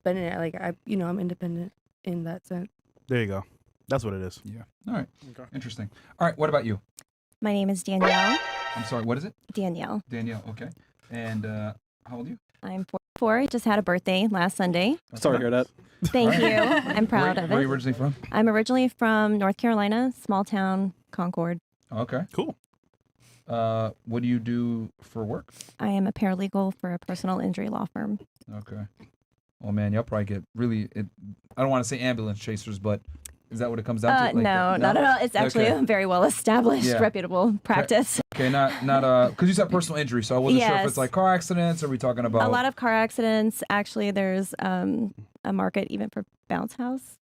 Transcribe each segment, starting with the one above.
independent. Like I'm independent in that sense. There you go. That's what it is. Yeah. All right. Okay. Interesting. All right. What about you? My name is Danielle. I'm sorry. What is it? Danielle. Danielle. Okay. And how old are you? I'm 44. I just had a birthday last Sunday. Sorry to hear that. Thank you. I'm proud of Where are it. you originally from? I'm originally from North Carolina, small town, Concord. Okay. Cool. What do you do for work? I am a paralegal for a personal injury law firm. Okay. Well, man, y'all probably get really. I don't want to say ambulance chasers, but is that what it comes down to? Like No, not at all. It's actually Okay. a very well established, Yeah. reputable practice. Okay, not because you said personal injury, so I wasn't sure if Yes. it's like car accidents. Or are we talking about A lot of car accidents. Actually, there's a market even for bounce house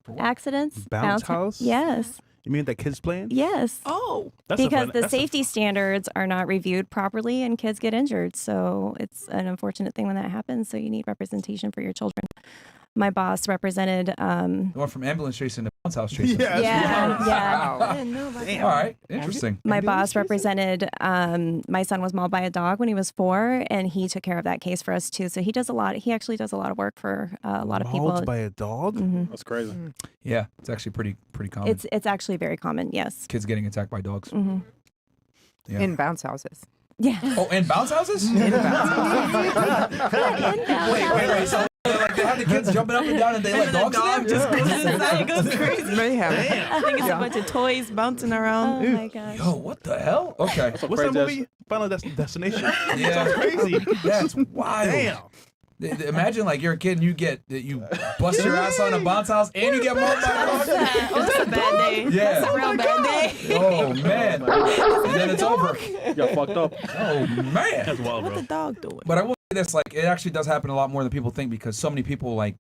For what? accidents. Bounce house? Yes. You mean that kids playing? Yes. Oh, That's a Because fun- the that's a- safety standards are not reviewed properly and kids get injured. So it's an unfortunate thing when that happens. So you need representation for your children. My boss represented. The one from ambulance chasing to bounce house chasing. Yeah. Yeah. Wow. I didn't know about Damn. All right. Interesting. My Ambulance boss chasing? represented. My son was mauled by a dog when he was 4, and he took care of that case for us too. So he does a lot. He actually does a lot of work for a lot of Mauled people. by a dog? Mhm. That's crazy. Yeah, it's actually pretty common. It's actually very common. Yes. Kids getting attacked by dogs. hmm Yeah. In bounce houses. Yeah. Oh, and bounce houses? In bounce Wait. So like they have the kids jumping up and down and they let dogs in there? just goes inside, it goes crazy. Mayhem. I think it's a bunch of toys bouncing around. Oh my gosh. Yo, what the hell? Okay. What's that crazy movie? Final Destination? Yeah. Sounds crazy. That's wild. Damn. Imagine like you're a kid and you bust your ass on a bounce house and you get mauled by a dog. Oh, that's a bad day. Yeah. That's a real bad day. Oh man. And then it's over. You got fucked up. Oh man. That's wild, What bro. the dog doing? But I will say this, like, it actually does happen a lot more than people think because so many people, like,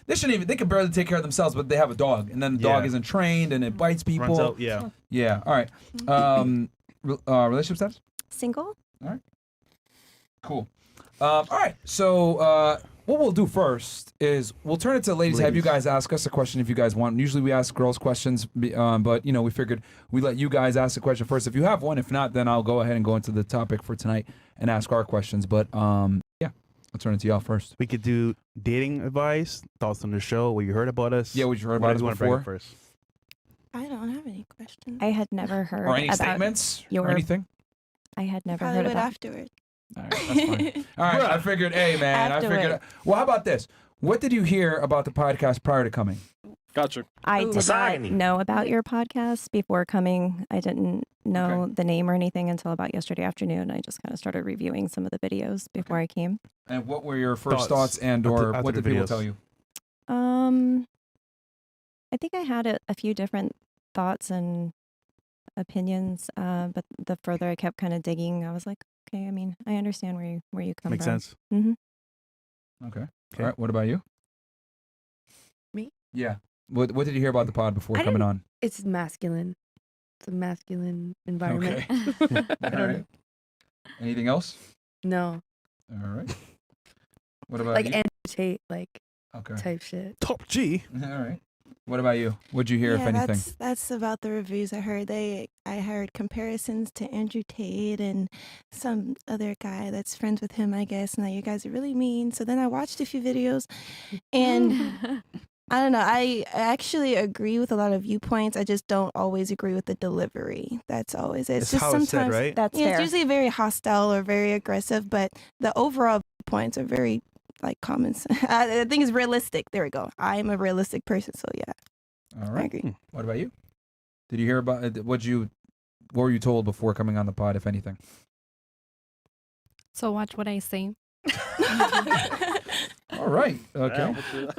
they can barely take care of themselves, but they have a dog. And then the dog Yeah. isn't trained and it bites people. Runs out, yeah. Yeah. All right. Relationship status? Single? Cool. All right. So what we'll do first is we'll turn it to ladies. Have you guys ask us a question if you guys want. Usually we ask girls questions, but, we figured we let you guys ask the question first if you have one. If not, then I'll go ahead and go into the topic for tonight and ask our questions. But, yeah, I'll turn it to y'all first. We could do dating advice, thoughts on the show, what you heard about us. Yeah, what you heard What about do us you want to bring up before. first? I don't have any questions. I had never heard Or any about statements or your- anything. I had never Probably heard would about afterward. All right, that's fine. All right, I figured, hey, man, I figured. Afterward. Well, how about this? What did you hear about the podcast prior to coming? Gotcha. I Ooh. did not know about your podcast before coming. I didn't know the name or anything until about yesterday afternoon. I just kind of started reviewing some of the videos before I came. And what were your first Thoughts thoughts and after- or after what the did people videos. tell you? I think I had a few different thoughts and opinions, but the further I kept kind of digging, I was like, okay, I mean, I understand where you come Makes from. sense. Okay. Okay. All right. What about you? Me? Yeah. What did you hear about the pod before I coming didn't- on? It's masculine. It's a masculine environment. Okay. I All don't right. know. Anything else? No, All right. What about like you? Andrew Tate, like Okay. type shit. Top G. All right. What about you? What'd you hear, if anything? That's about the reviews I heard. I heard comparisons to Andrew Tate and some other guy that's friends with him, I guess, and that you guys are really mean. So then I watched a few videos, and I don't know. I actually agree with a lot of viewpoints. I just don't always agree with the delivery. That's always it. It's It's just how it's said, sometimes right? That's yeah, fair. it's usually very hostile or very aggressive, but the overall points are very like common. I think it's realistic. There we go. I'm a realistic person, so yeah, All I right. agree. What about you? Did you hear about what were you told before coming on the pod, if anything? So watch what I say. All right. Okay. Yeah,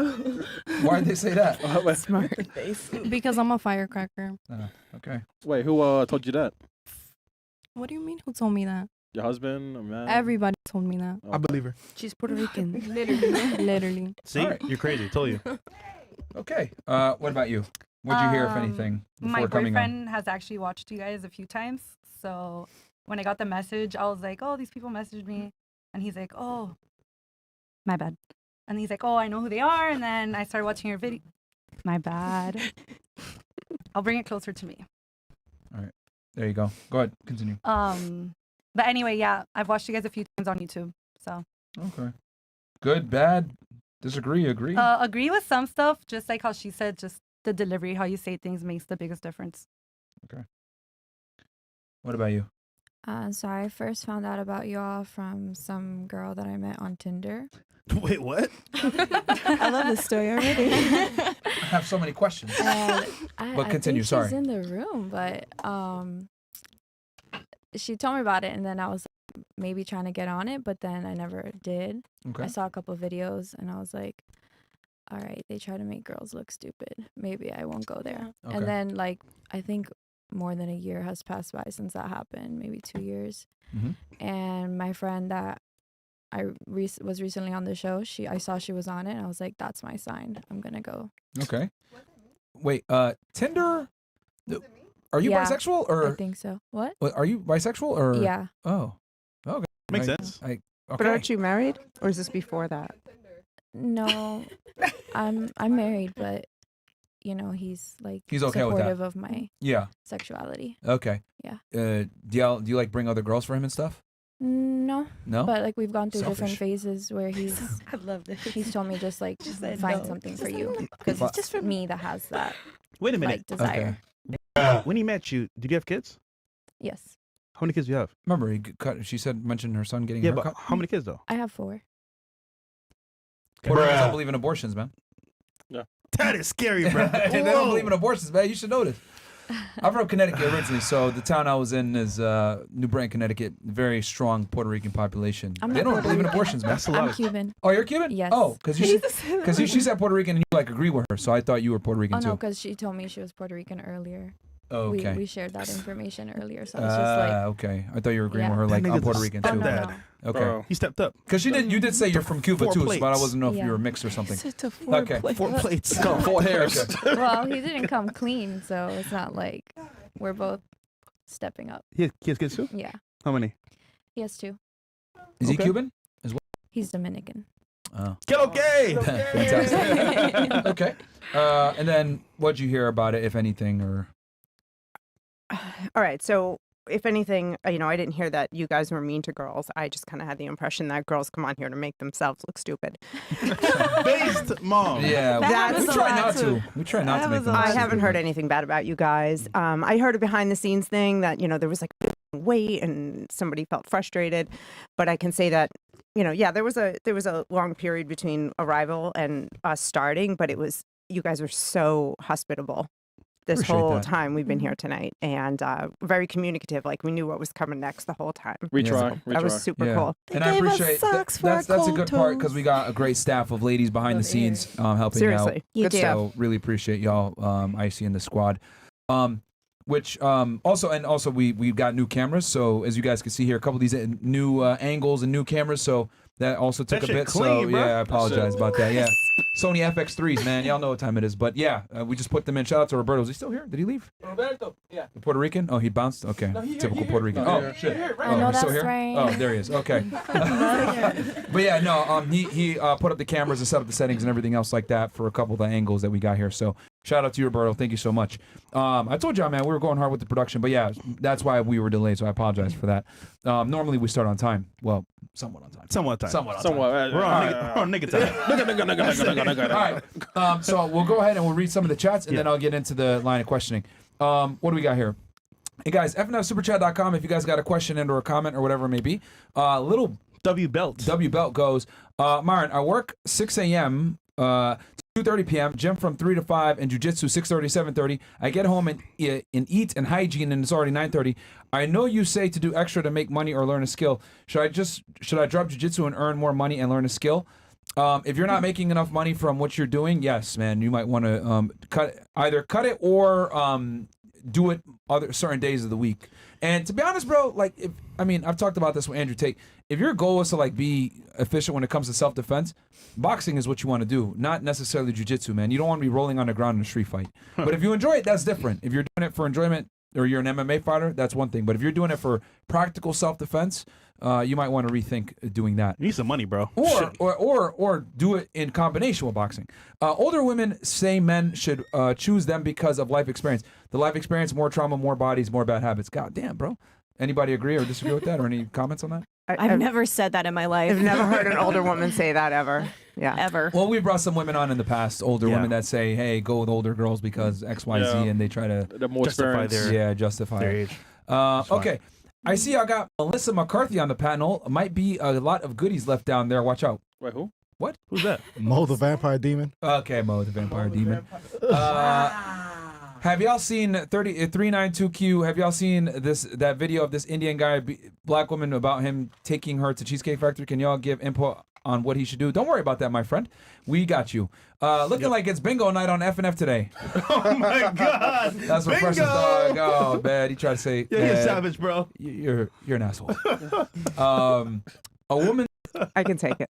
Why did they say that? Smart. Because I'm a firecracker. Okay. Wait, who told you that? What do you mean? Who told me that? Your husband, a man? Everybody told me that. Oh. I believe her. She's Puerto Rican. Literally. See? All right. You're crazy. Told you. Okay. What about you? What'd you hear, if anything, before My coming boyfriend has actually watched you guys a few times. So when I got the message, I was like, oh, these people messaged me. And he's like, oh, my bad. And he's like, oh, I know who they are. And then I started watching your video. My bad. I'll bring it closer to me. on? There you go. Go ahead. Continue. But anyway, yeah, I've watched you guys a few times on YouTube. So Okay. Good, bad, Disagree? Agree? Agree with some stuff, just like how she said, just the delivery, how you say things makes the biggest difference. What about you? So I first found out about y'all from some girl that I met on Tinder. Wait, what? I love this story already. I have so many questions. And But continue, I think sorry. she's in the room, but she told me about it, and then I was maybe trying to get on it, but then I never did. Okay. I saw a couple videos, and I was like, all right, they try to make girls look stupid. Maybe I won't go there. Okay. And then, like, I think more than a year has passed by since that happened, maybe 2 years. Mhm. And my friend that I was recently on the show, I saw she was on it, and I was like, that's my sign. I'm gonna go. Okay. Wait, Tinder? Are you Yeah, bisexual I or think so. What? are you bisexual or? Yeah. Oh. Okay. Makes I- sense. Okay. But aren't you married, or is this before that? No, I'm married, but you know he's like He's okay with that. supportive of my Yeah. sexuality. Okay. Yeah. Do you like bring other girls for him and stuff? No, No. but like we've gone through Selfish. different phases where he's I love this. he's told me just like said find no. something for Just you like, because But- it's just for me that has that Wait a minute. like desire. When he met you, did you have kids? Yes, How many kids do you have? Remember, she mentioned her son getting Yeah, a but haircut. how many kids though? I have 4. Puerto Ricans don't believe in abortions, man. That is scary, bro. They don't believe in abortions, man. You should know this. I'm from Connecticut originally, so the town I was in is New Britain, Connecticut. Very strong Puerto Rican population. I'm They not don't believe in Puerto abortions, man. That's a lot. I'm Of, Cuban. Oh, you're Cuban? Yes. Oh, because she said Puerto Rican and you like agree with her, so I thought you were Puerto Rican Oh too. no, because she told me she was Puerto Rican earlier. Oh, okay. We shared that information earlier, so it's just like, Okay. I thought you were agreeing Yeah. with her like That I'm nigga's Puerto a Rican oh too. no, stepdad. no. Okay. Bro. he stepped up. Because you did say you're from Cuba 4 too, but I plates. wasn't know if you Yeah. were mixed or something. Such a four Okay. plate. 4 plates. Got 4 hairs. Well, he didn't come clean, so it's not like we're both stepping up. He has kids too? Yeah, How many? he has 2. Is he Okay. Cuban? He's Dominican. Oh. Get okay. Fantastic. Okay. And then what'd you hear about it, if anything, or All right. So, if anything, I didn't hear that you guys were mean to girls. I just kind of had the impression that girls come on here to make themselves look stupid. Based mom. yeah, That we happens a try lot, not too. to. We try not That to make happens a them. lot. I look haven't stupid. heard anything bad about you guys. I heard a behind the scenes thing that, there was like wait and somebody felt frustrated. But I can say that, there was a long period between arrival and us starting, but you guys were so hospitable this Appreciate whole that. time we've been here tonight, and very communicative. Like we knew what was coming next the whole time. We Yeah. try. We That try. was super Yeah. cool. They And I gave us appreciate socks for our that's a cold good part because we toes. got a great staff of ladies behind the scenes helping Seriously, out. good stuff. So really appreciate y'all, Icy and the squad. Which also we've got new cameras. So as you guys can see here, a couple of these new angles and new cameras. So that also took That a shit bit. clean, so bro. yeah, I apologize That's about that. Yeah, Sony FX3s, man. Y'all know what time it is. But yeah, we just put them in. Shout out to Roberto. Is he still here? Did he leave? Roberto. Yeah. The Puerto Rican? Oh, he bounced. Okay, typical Puerto Rican. No, Oh shit. I know he's still that's here? right. Oh, there he is. Okay. But yeah, no, he put up the cameras and set up the settings and everything else like that for a couple of the angles that we got here. So shout out to you, Roberto. Thank you so much. I told y'all, man, we were going hard with the production, but yeah, that's why we were delayed. So I apologize for that. Normally we start on time. Well, somewhat on time. Somewhat time. Somewhat on Somewhat. time. We're on nigga time. All right. So we'll go ahead and we'll read some of the chats, and then I'll get into the line of questioning. What do we got here? Hey guys, fnfsuperchat.com if you guys got a question and or a comment or whatever it may be. Little W Belt. W Belt goes, Myron, I work 6 a.m. To 2:30 p.m. Gym from 3 to 5 and jujitsu 6:30 7:30. I get home and eat and hygiene and it's already 9:30. I know you say to do extra to make money or learn a skill. Should I drop jujitsu and earn more money and learn a skill? If you're not making enough money from what you're doing, yes, man, you might want to cut it or do it other certain days of the week. And to be honest, bro, I've talked about this with Andrew Tate. If your goal is to be efficient when it comes to self-defense, boxing is what you want to do, not necessarily jiu-jitsu, man. You don't want to be rolling on the ground in a street fight. But if you enjoy it, that's different. If you're doing it for enjoyment or you're an MMA fighter, that's one thing. But if you're doing it for practical self-defense, you might want to rethink doing that. You need some money, bro. Or do it in combination with boxing. Older women say men should choose them because of life experience. The life experience, more trauma, more bodies, more bad habits. God damn, bro. Anybody agree or disagree with that, or any comments on that? I've never said that in my life. I've never heard an older woman say that ever. Yeah. ever. Well, we brought some women on in the past, older Yeah. women that say, "Hey, go with older girls because X, Y, Z," Yeah. and they try to They're more Justify experienced. justify their it. age. fine. Okay, I see. I got Melissa McCarthy on the panel. Might be a lot of goodies left down there. Watch out. Wait, who? Who's that? Mo the Vampire Demon. Okay, Mo the Vampire Demon. Have y'all seen 392Q? Have y'all seen that video of this Indian guy, black woman, about him taking her to Cheesecake Factory? Can y'all give input on what he should do? Don't worry about that, my friend. We got you. Looking like it's bingo night on FNF today. Oh my God! That's what Precious Dog. Oh man, he tried to say. Yeah, you're savage, bro. You're an asshole. A woman. I can take it.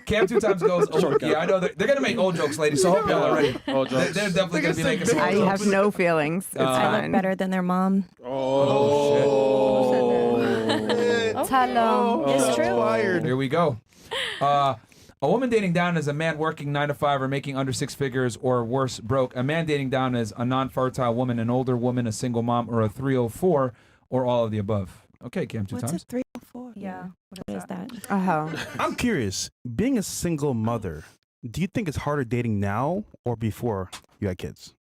Cam 2 times goes. Oh, yeah, I know they're gonna make old jokes, ladies. So hope y'all are ready. Old jokes. They're definitely gonna be making some old I jokes. have no feelings. It's I I fine. look better than their mom. Oh, It's true. Here we go. A woman dating down is a man working 9 to 5 or making under 6 figures or worse, broke. A man dating down is a non-fertile woman, an older woman, a single mom, or a 304, or all of the above. Okay, Cam 2 What's a times. 304? Yeah. What is that? Oh. I'm curious. Being a single mother, do you think it's harder dating now or before you had kids?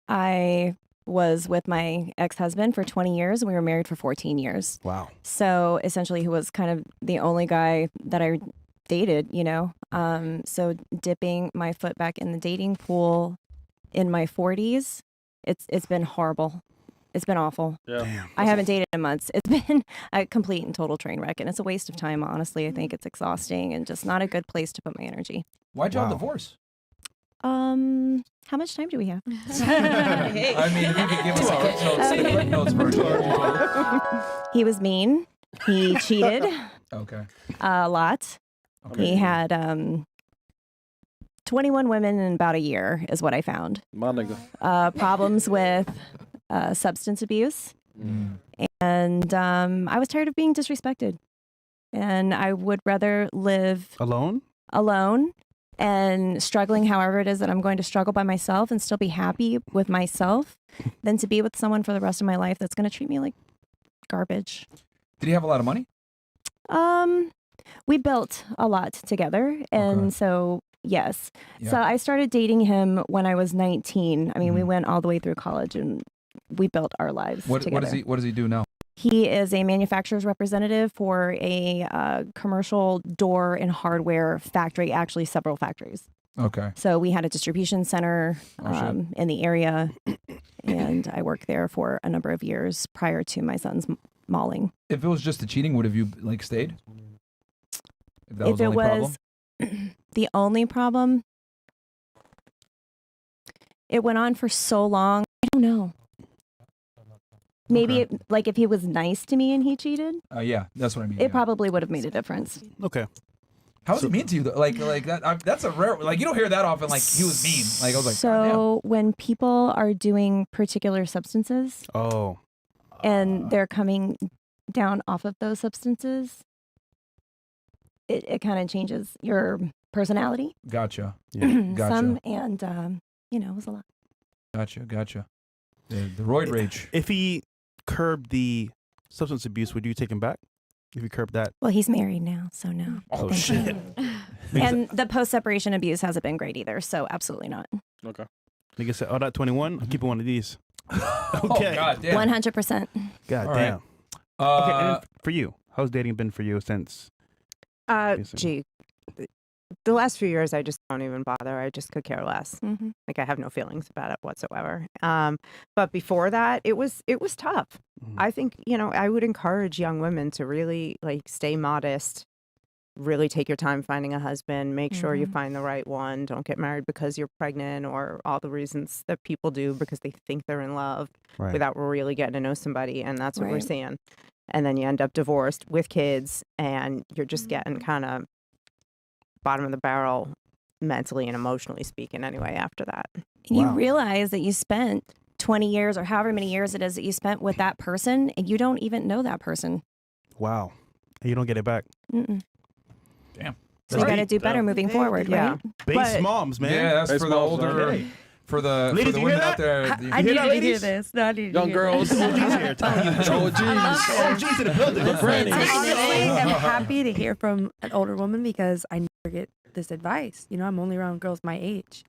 I was with my ex-husband for 20 years and we were married for 14 years. Wow. So essentially he was kind of the only guy that I dated, you know. So dipping my foot back in the dating pool in my 40s, it's been horrible. It's been awful. Yeah. Damn. I haven't dated in months. It's been a complete and total train wreck, and it's a waste of time, honestly. I think it's exhausting and just not a good place to put my energy. Why'd y'all Wow. divorce? How much time do we have? I mean, if you could give us a quick notes version. He was mean. He cheated Okay. a lot. Okay. He had 21 women in about a year is what I found. My nigga. Problems with substance abuse. Mm. And I was tired of being disrespected. And I would rather live Alone? alone and struggling however it is that I'm going to struggle by myself and still be happy with myself than to be with someone for the rest of my life that's going to treat me like garbage. Did he have a lot of money? We built a lot together, and Okay. so yes. Yeah. So I started dating him when I was 19. I mean, we Mhm. went all the way through college and we built our lives What together. does he do now? He is a manufacturer's representative for a commercial door and hardware factory, actually several factories. Okay. So we had a distribution center Oh, shit. in the area, and I worked there for a number of years prior to my son's mauling. If it was just the cheating, would have you like stayed? If that was If the it only problem? was the only problem, it went on for so long. I don't know. Maybe Okay. like if he was nice to me and he cheated, Yeah, that's what I mean. it yeah. probably would have made a difference. Okay. How was he mean to you? Though? Like that. That's a rare. Like you don't hear that often. Like he was mean. Like I was like, "God damn." So when people are doing particular substances Oh. and they're coming down off of those substances, it kind of changes your personality. Gotcha. Yeah. Gotcha. Some, and it was a lot. Gotcha. The roid rage. If he curbed the substance abuse, would you take him back? If he curbed that? Well, he's married now, so no. Oh, Thank shit. you. And the post-separation abuse hasn't been great either, so absolutely not. Okay. Nigga said, oh, that 21? I'll keep one of these. Oh Okay. God damn. 100%. God All damn. right. Okay, and then for you, how's dating been for you since? Gee, the last few years I just don't even bother. I just could care less. Mm-hmm. Like I have no feelings about it whatsoever. But before that, it was tough. Mhm. I think I would encourage young women to really stay modest, really take your time finding a husband, make sure you Mhm. find the right one. Don't get married because you're pregnant or all the reasons that people do because they think they're in love Right. without really getting to know somebody, and that's what we're Right. seeing. And then you end up divorced with kids, and you're just Mm-hmm. getting kind of bottom of the barrel mentally and emotionally speaking anyway after that. You Wow. realize that you spent 20 years or however many years it is that you spent with that person, and you don't even know that person. Wow. And you don't get it back. Mm-mm. Damn. So you got to do better moving forward, Yeah. right? Base But- moms, man. Yeah, that's Base for the moms, older, okay. for the Ladies, for the you women hear out there. that? the- I hear need that, to hear ladies? this. No, I need to Young hear girls. this. OG's here. Telling you. OGs. OG's in the building. The grannies. I honestly am happy to hear from an older woman because I never get this advice. You know, I'm only around girls my age.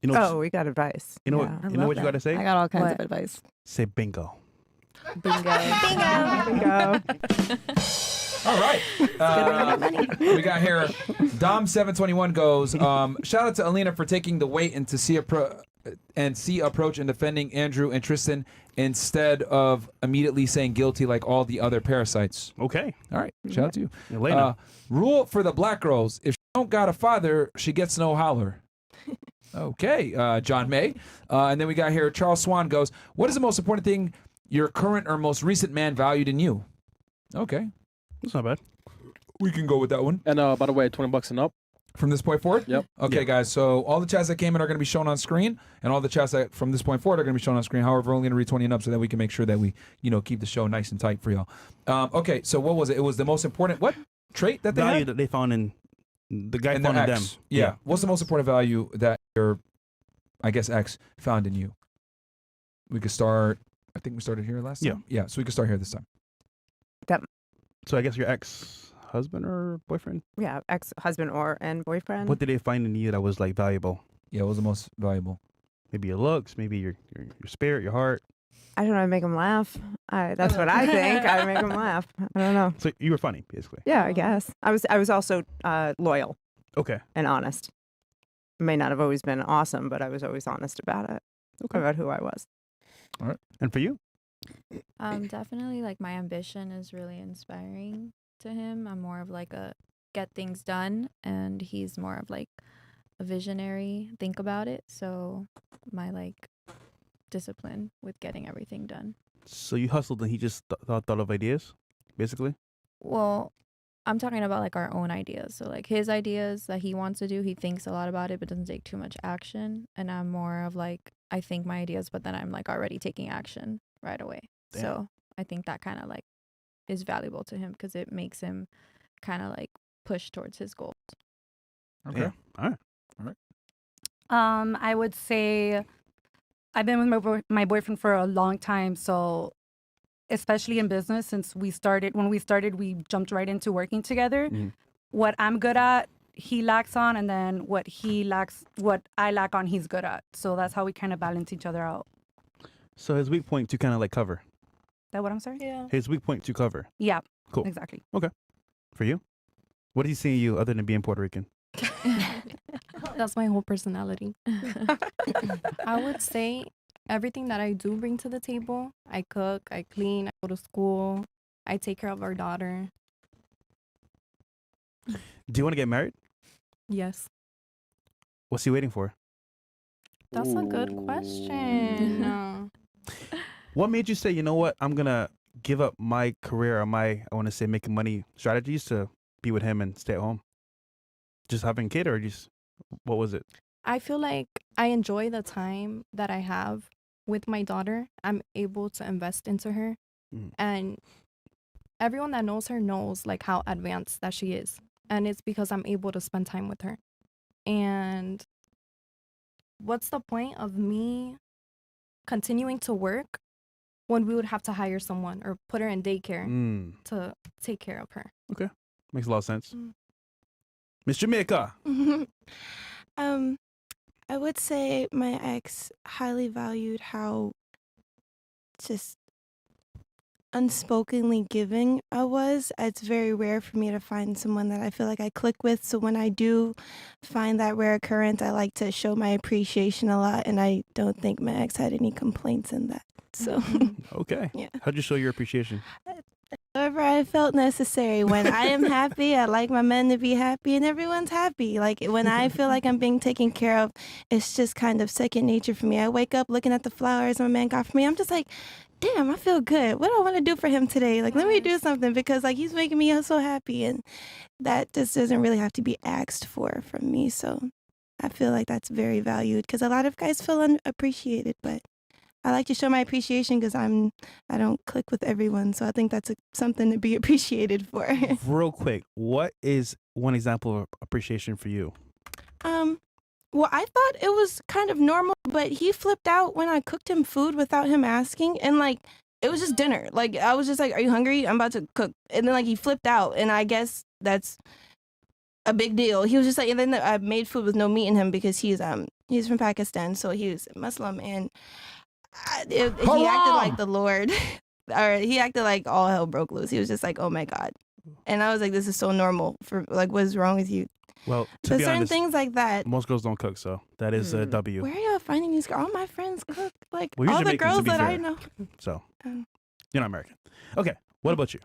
You know, Oh, we got advice. you know, Yeah. I you know love what you that. got to say? I got all kinds What? of advice. Say bingo. Bingo. Bingo. All right. We got here. Dom721 goes, shout out to Alina for taking the weight and to see approach and defending Andrew and Tristan instead of immediately saying guilty like all the other parasites. Okay. All right. Shout out to you. Elena. Rule for the black girls. If she don't got a father, she gets no holler. Okay. John May. And then we got here, Charles Swan goes, what is the most important thing your current or most recent man valued in you? Okay. That's not bad. We can go with that one. And by the way, $20 and up. From this point forward? Yep. Okay, Yeah. guys. So all the chats that came in are going to be shown on screen, and all the chats that from this point forward are going to be shown on screen. However, we're only going to read 20 and up so that we can make sure that we, keep the show nice and tight for y'all. Okay, so what was it? It was the most important what trait that they Value had? that they found in the guy In found their in ex. them. Yeah. What's the most important value that your, I guess, ex found in you? We could start. I think we started here last time. Yeah. So we could start here this time. So I guess your ex-husband or boyfriend. Yeah, ex-husband and boyfriend. What did they find in you that was like valuable? Yeah. What was the most valuable? Maybe your looks, maybe your spirit, your heart. I don't know. I make them laugh. That's what I think. I make them laugh. I don't know. So you were funny, basically. Yeah, I guess. I was also loyal Okay. and honest. May not have always been awesome, but I was always honest about it. Okay. About who I was. And for you? Definitely like my ambition is really inspiring to him. I'm more of like a get things done, and he's more of like a visionary, think about it. So my like discipline with getting everything done. So you hustled and he just thought of ideas, basically? Well, I'm talking about like our own ideas. So like his ideas that he wants to do, he thinks a lot about it but doesn't take too much action. And I'm more of like, I think my ideas, but then I'm like already taking action right away. Damn. So I think that kind of like is valuable to him because it makes him kind of like push towards his goals. Okay. Yeah. All right. I would say I've been with my boyfriend for a long time, so especially in business, since when we started, we jumped right into working together. Mhm. What I'm good at, he lacks on, and then what I lack on, he's good at. So that's how we kind of balance each other out. So his weak point to kind of like cover. Is that what I'm saying? Yeah. His weak point to cover. Yeah. Cool. Exactly. For you? What did he see in you other than being Puerto Rican? That's my whole personality. I would say everything that I do bring to the table. I cook, I clean, I go to school, I take care of our daughter. Do you want to get married? Yes. What's he waiting for? That's a good question. What made you say, you know what, I'm going to give up my career or I want to say making money strategies to be with him and stay at home? Just having a kid or just, what was it? I feel like I enjoy the time that I have with my daughter. I'm able to invest into her. Mm. And everyone that knows her knows like how advanced that she is. And it's because I'm able to spend time with her. And what's the point of me continuing to work when we would have to hire someone or put her in daycare to take care of her? Okay. Makes a lot of sense. Mm. Miss Jamaica. I would say my ex highly valued how just unspokenly giving I was. It's very rare for me to find someone that I feel like I click with. So when I do find that rare occurrence, I like to show my appreciation a lot. And I don't think my ex had any complaints in that. So Okay. Yeah. How'd you show your appreciation? however I felt necessary. When I am happy, I like my men to be happy and everyone's happy. Like when I feel like I'm being taken care of, it's just kind of second nature for me. I wake up looking at the flowers my man got for me. I'm just like, damn, I feel good. What do I want to do for him today? Like, let me do something because like he's making me so happy. And that just doesn't really have to be asked for from me. So I feel like that's very valued because a lot of guys feel unappreciated, but I like to show my appreciation because I don't click with everyone. So I think that's something to be appreciated for. Real quick, what is one example of appreciation for you? Well, I thought it was kind of normal, but he flipped out when I cooked him food without him asking. And like, it was just dinner. Like, I was just like, are you hungry? I'm about to cook. And then like he flipped out. And I guess that's a big deal. He was just like, and then I made food with no meat in him because he's from Pakistan, so he was Muslim, and he acted like the Lord, or he acted like all hell broke loose. He was just like, oh my God, and I was like, this is so normal for like, what's wrong with you? Well, to But be certain honest, things like that. most girls don't cook, so that is a W. Where are y'all finding these girls? All my friends cook. Like Well, you're all the Jamaican, to girls be that I fair. know. So Um, you're not American. Okay, what about you?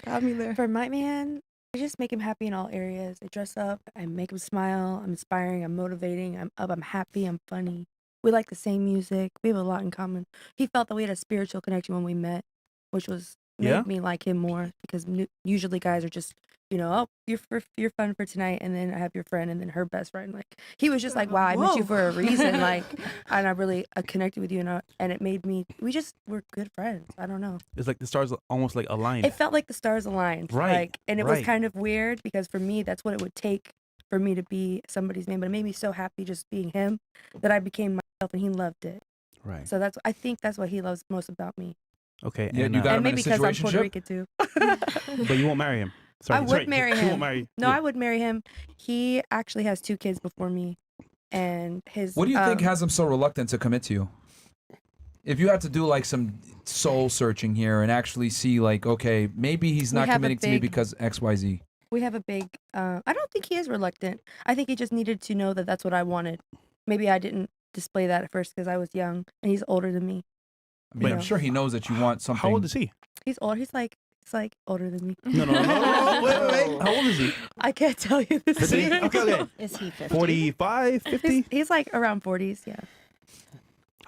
Got me there. For my man, I just make him happy in all areas. I dress up, I make him smile, I'm inspiring, I'm motivating, I'm up, I'm happy, I'm funny. We like the same music. We have a lot in common. He felt that we had a spiritual connection when we met, which was made Yeah? me like him more because usually guys are just, oh, you're fun for tonight, and then I have your friend and then her best friend. Like he was just like, wow, I met you for a reason, like, and I really connected with you, and it made me. We're good friends. I don't know. It's like the stars almost like aligned. It felt like the stars aligned, Right, like, and it was right. kind of weird because for me, that's what it would take for me to be somebody's man. But it made me so happy just being him that I became myself, and he loved it. Right. So I think that's what he loves most about me, Okay. Yeah, and, you got and him in maybe a because I'm Puerto situationship? Rican too. but you won't marry him. Sorry, I would sorry, marry he him. won't marry No, you. I would marry him. He actually has 2 kids before me, and his. What do you think um, has him so reluctant to commit to you? If you had to do like some soul searching here and actually see like, okay, maybe he's We not have a committing to me big- because X, Y, Z. We have a big. I don't think he is reluctant. I think he just needed to know that that's what I wanted. Maybe I didn't display that at first because I was young, and he's older than me. I mean, I'm Yeah. sure he knows that you want something. How old is he? He's old. He's like older than me. No. Wait. How old is he? I can't tell you this. 50? Okay. Is he 50? 45, 50? He's like around 40s. Yeah.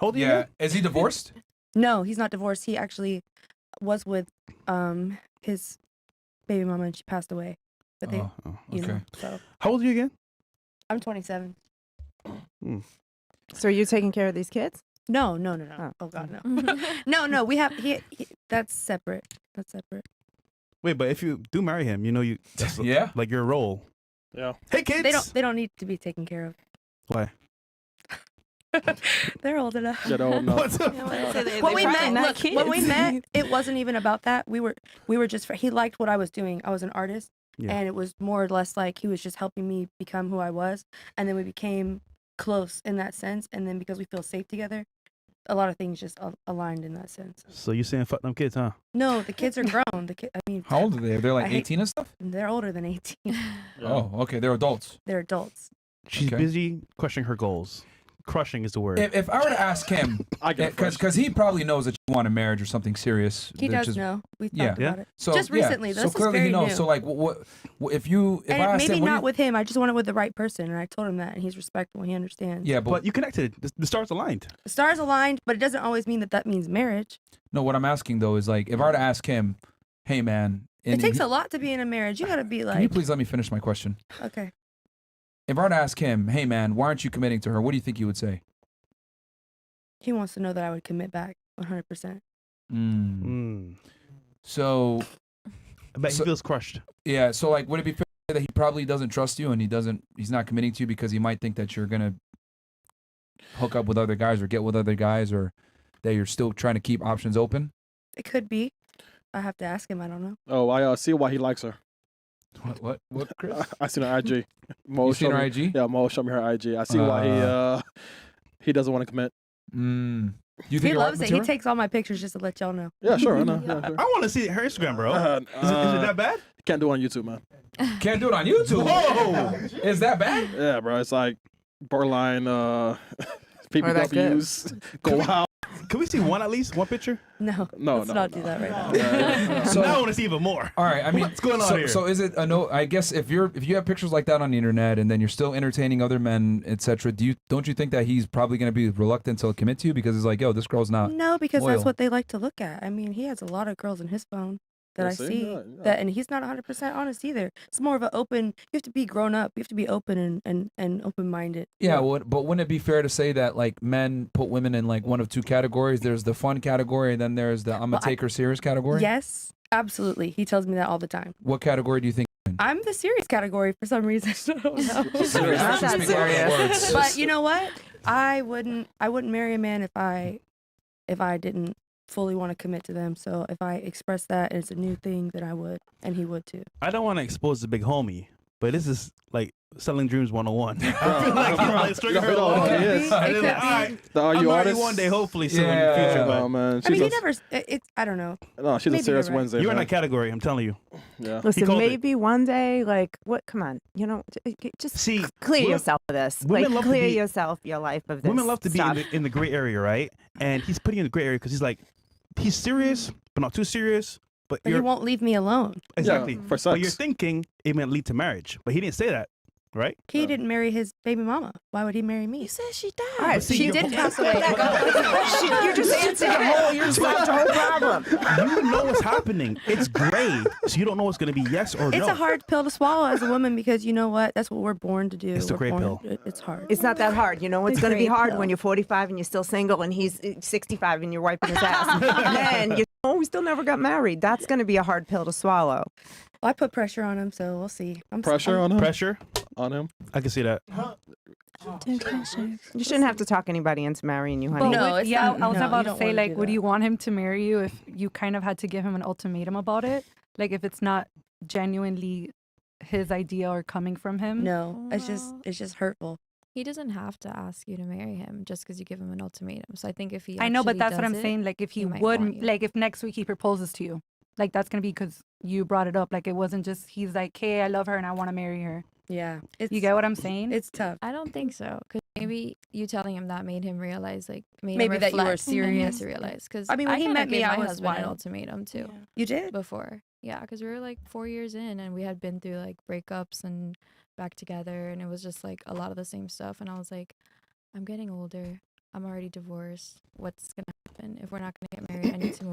How old are you? Yeah. again? Is he divorced? No, he's not divorced. He actually was with his baby mama, and she passed away. But they, Oh, you know, okay. so How old are you again? I'm 27. So are you taking care of these kids? No. Oh God, no. no. We have he. That's separate. That's separate. Wait, but if you do marry him, that's Yeah. like your role. Yeah. Hey kids. They don't need to be taken care of. Why? They're old enough. Get old enough. What's up? When we met, not look, when we kids. met, it wasn't even about that. We were just. He liked what I was doing. I was an artist, Yeah. and it was more or less like he was just helping me become who I was, and then we became close in that sense. And then because we feel safe together, a lot of things just aligned in that sense. So you saying fuck them kids, huh? No, the kids are grown. I mean, How old are they? They're like I hate- 18 and stuff? they're older than 18. Oh, okay. They're adults. They're adults. She's Okay. busy crushing her goals. Crushing is the word. If I were to ask him, I get it first. because he probably knows that you want a marriage or something serious. He that does just- know. We Yeah. talked about it. So Just yeah. recently, though. So This is clearly he very knows. new. So like, if you And I asked maybe him, what do not you- with him. I just want it with the right person, and I told him that, and he's respectful. He understands. yeah, but you connected. The stars aligned. The stars aligned, but it doesn't always mean that means marriage. no, what I'm asking though is like, if I were to ask him, hey man, It takes a lot to be in a marriage. You got to be Can you like, please let me finish my question? okay. If I were to ask him, hey man, why aren't you committing to her? What do you think he would say? He wants to know that I would commit back 100%. So, I bet he feels crushed. Yeah. So like, would it be fair to say that he probably doesn't trust you and he's not committing to you because he might think that you're gonna hook up with other guys or get with other guys, or that you're still trying to keep options open? It could be. I have to ask him. I don't know. Oh, I see why he likes her. What, Chris? I seen her IG. Mo You seen showed her me- IG? Yeah, Mo showed me her IG. I see why he doesn't want to commit. You He loves it. He takes all my pictures just to let y'all know. Yeah, sure. I know. Yeah, sure. I want to see her Instagram, bro. Is it that bad? Can't do it on YouTube, man. Can't do it on YouTube. Whoa! Is that bad? Yeah, bro. It's like borderline that PPWs. Go out. Can we see one at least? One picture? No. No, Let's no, not no. do that right now. So now I want to see even more. All right, I mean, what's going on so, here? So is it a no? I guess if you have pictures like that on the internet and then you're still entertaining other men, etc., don't you think that he's probably going to be reluctant to commit to you because it's like, yo, this girl's not. No, because loyal. that's what they like to look at. I mean, he has a lot of girls in his phone that Yeah, I see? see Yeah, that, and he's not 100% honest either. It's more of an open. You have to be grown up. You have to be open and open minded. Yeah, but wouldn't it be fair to say that like men put women in like one of two categories? There's the fun category, and then there's the I'm gonna take her serious category. Yes, absolutely. He tells me that all the time. What category do you think? I'm the serious category for some reason. I don't know. Serious. Not that serious. But you know what? I wouldn't marry a man if I didn't fully want to commit to them. So if I express that and it's a new thing, then I would, and he would too. I don't want to expose the big homie, but this is like selling dreams 101. I Bro, feel like you're like stringing her it all along. is. And then like, all right, The Are I'm You married Artist? one day, hopefully soon in the Yeah. future. But Oh man, I she's mean, a, he never. It's. I don't know. no, she's a maybe serious you're right. Wednesday. you're in man. that category. I'm telling you. Yeah. Listen, called it. maybe one day, like, what? Come on, you know, just See, clear women- yourself of this. women Like, love to clear be- yourself, your life of this. Women love to be stuff. in the gray area, right? And he's putting you in the gray area because he's like, he's serious, but not too serious. But But he you're won't leave me alone. exactly. Yeah, for But you're sex. thinking it might lead to marriage, but he didn't say that, right? He Yeah. didn't marry his baby mama. Why would he marry me? You said she died. All right, But see, she you- did pass away. But- You just answered the whole. You just solved the whole problem. You know what's happening. It's gray, so you don't know what's going to be yes or no. It's a hard pill to swallow as a woman because you know what? That's what we're born to do. It's the We're gray born- pill. It's hard. It's not that hard. You know what's The going to be gray hard pill. when you're 45 and you're still single and he's 65 and you're wiping his ass. Then you, oh, we still never got married. That's going to be a hard pill to swallow. I put pressure on him, so we'll see. Pressure on him. Pressure. On him. I can see that. You shouldn't have to talk anybody into marrying you, honey. But No, would- it's yeah, not- I was no, you about to don't say, wanna like, do would that. you want him to marry you if you kind of had to give him an ultimatum about it? Like, if it's not genuinely his idea or coming from him? No, it's Well- just hurtful. He doesn't have to ask you to marry him just because you give him an ultimatum. So I think if he I know, but actually that's what does I'm it, saying. Like, if he he might would, want you. like, if next week he proposes to you, like, that's going to be because you brought it up. Like, it wasn't just, he's like, hey, I love her and I want to marry her. Yeah, it's, You get what I'm saying? It's tough. I don't think so. Because maybe you telling him that made him realize, like, made Maybe him that you were reflect and he had serious. to realize. Because I mean, when he kinda met me, gave I my was husband an wild. ultimatum too You did? before. Yeah, because we were like 4 years in and we had been through like breakups and back together, and it was just like a lot of the same stuff. And I was like, I'm getting older. I'm already divorced. What's gonna happen if we're not gonna get married? I need to move